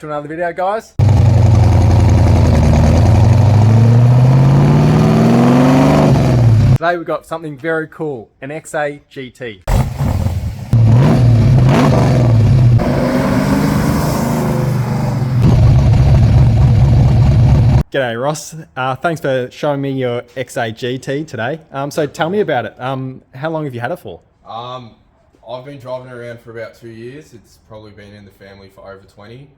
to another video, guys. Today we've got something very cool, an XA GT. G'day Ross, thanks for showing me your XA GT today. So tell me about it. How long have you had it for? I've been driving it around for about 2 years. It's probably been in the family for over 20.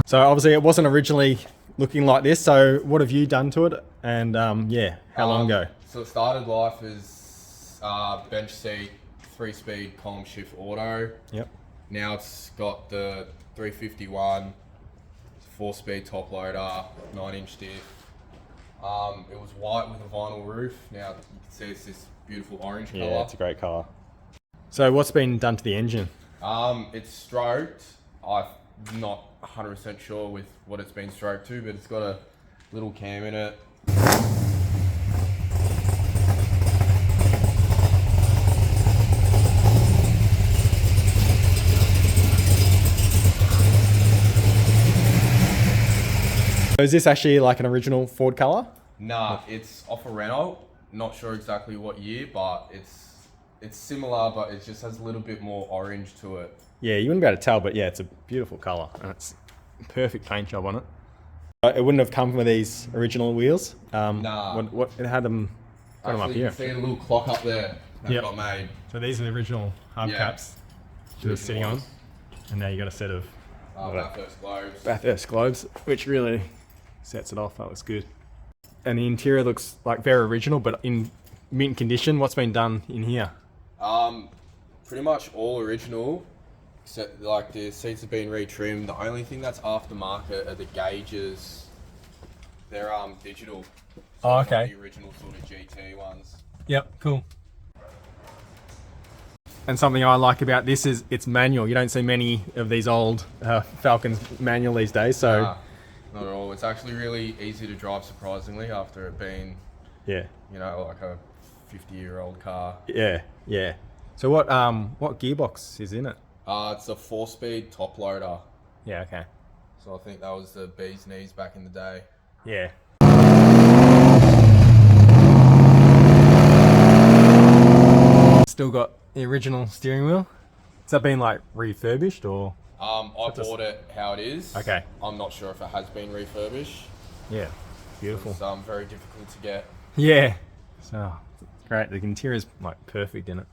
So obviously it wasn't originally looking like this, so what have you done to it? And yeah, how long ago? So it started life as bench seat, 3-speed column shift auto. Yep. Now it's got the 351, 4-speed top loader, 9-inch diff. It was white with a vinyl roof. Now you can see it's this beautiful orange colour. Yeah, it's a great car. So what's been done to the engine? It's stroked. I'm not 100% sure with what it's been stroked to, but it's got a little cam in it. Is this actually like an original Ford colour? Nah, it's off a Renault. Not sure exactly what year, but it's similar, but it just has a little bit more orange to it. Yeah, you wouldn't be able to tell, but yeah, it's a beautiful colour. And it's a perfect paint job on it. It wouldn't have come with these original wheels. Nah. What it had them, got them up here. You can see a little clock up there that got made. So these are the original hubcaps that are sitting on. And now you got a set of Bathurst globes. Bathurst globes, which really sets it off. That looks good. And the interior looks like very original, but in mint condition. What's been done in here? Pretty much all original, except like the seats have been retrimmed. The only thing that's aftermarket are the gauges. They're digital. So Oh, okay. not the original sort of GT ones. Yep, cool. And something I like about this is it's manual. You don't see many of these old Falcons manual these days, so... Nah, not at all. It's actually really easy to drive, surprisingly, after it being, yeah, you know, like a 50-year-old car. Yeah, yeah. So what gearbox is in it? It's a 4-speed top loader. Yeah, okay. So I think that was the bee's knees back in the day. Yeah. Still got the original steering wheel. Has that been like refurbished or? I bought it how it is. Okay. I'm not sure if it has been refurbished. Yeah, beautiful. It's very difficult to get. Yeah. So great. The interior's like perfect in it.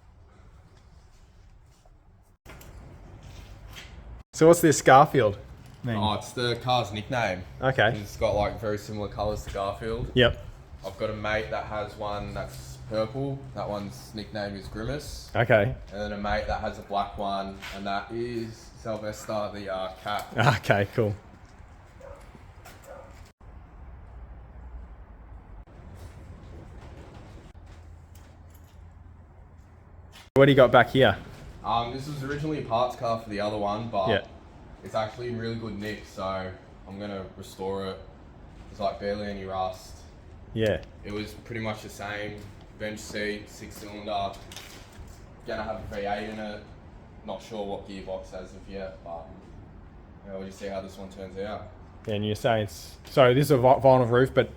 So what's this Garfield mean? Oh, it's the car's nickname. Okay. It's got like very similar colours to Garfield. Yep. I've got a mate that has one that's purple. That one's nickname is Grimace. Okay. And then a mate that has a black one, and that is Sylvester the cat. Okay, cool. What do you got back here? This was originally a parts car for the other one, but yeah, it's actually in really good nick, so I'm gonna restore it. There's like barely any rust. Yeah. It was pretty much the same. Bench seat, 6-cylinder. Gonna have a V8 in it. Not sure what gearbox as of yet, but we'll just see how this one turns out. Yeah, and you're saying it's... So this is a vinyl roof, but...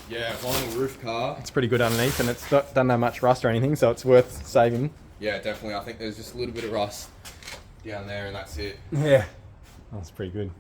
Yeah, vinyl roof car. It's pretty good underneath, and it's not done that much rust or anything, so it's worth saving. Yeah, definitely. I think there's just a little bit of rust down there, and that's it. Yeah. That's pretty good.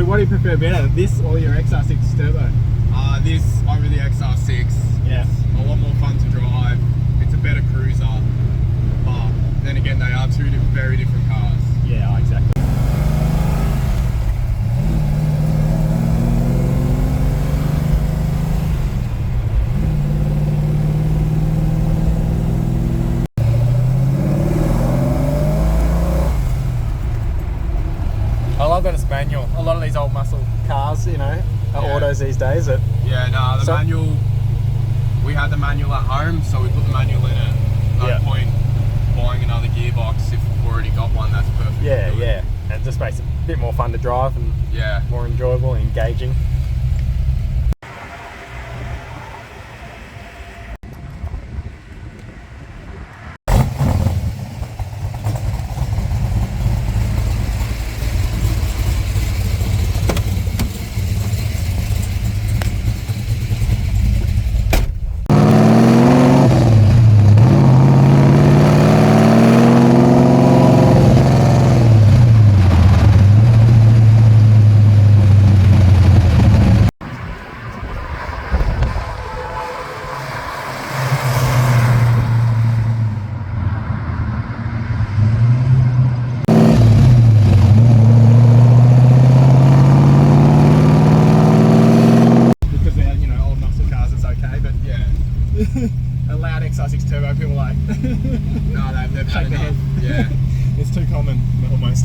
What do you prefer better, this or your XR6 Turbo? This over the XR6. Yeah. It's a lot more fun to drive. It's a better cruiser. But then again, they are two very different cars. Yeah, exactly. autos these days. That Yeah, no, the manual. We had the manual at home, so we put the manual in it. No point buying another gearbox if we've already got one that's perfect. yeah, and it just makes it a bit more fun to drive and more enjoyable and engaging. A loud XR6 turbo, people like No, they've had enough. Yeah. It's too common almost.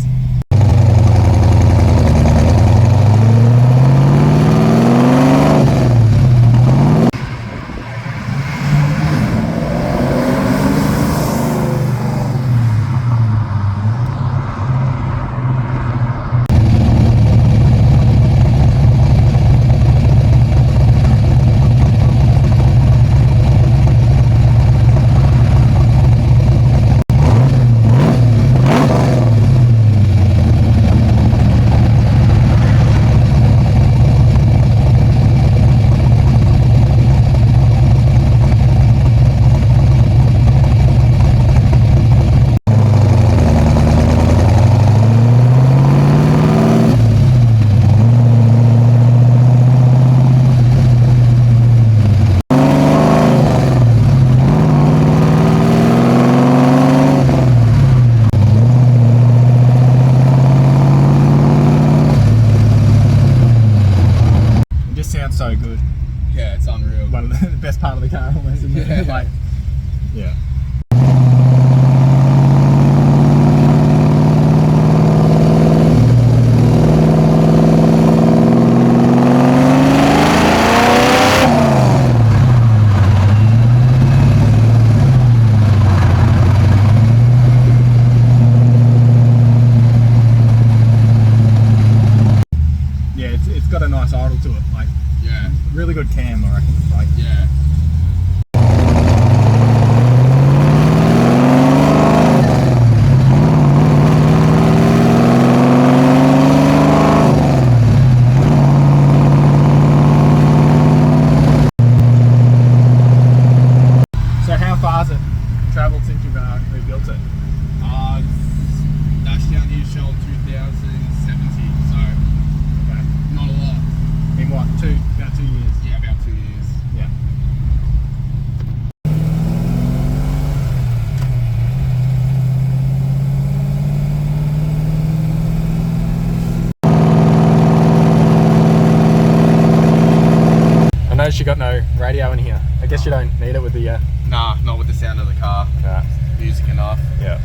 Sounds so good. Yeah, it's unreal. One of the best part of the car almost, isn't it? Like, yeah. Yeah, it's got a nice idle to it. Like, really good cam, I reckon. Like, yeah. So how far's it travelled since you've rebuilt it? Dash down here showed 2070, so not a lot. In what, about 2 years? Yeah, about 2 years. Yeah. I noticed you got no radio in here. I guess you don't need it with the Nah, not with the sound of the car. Nah. Music enough. Yeah.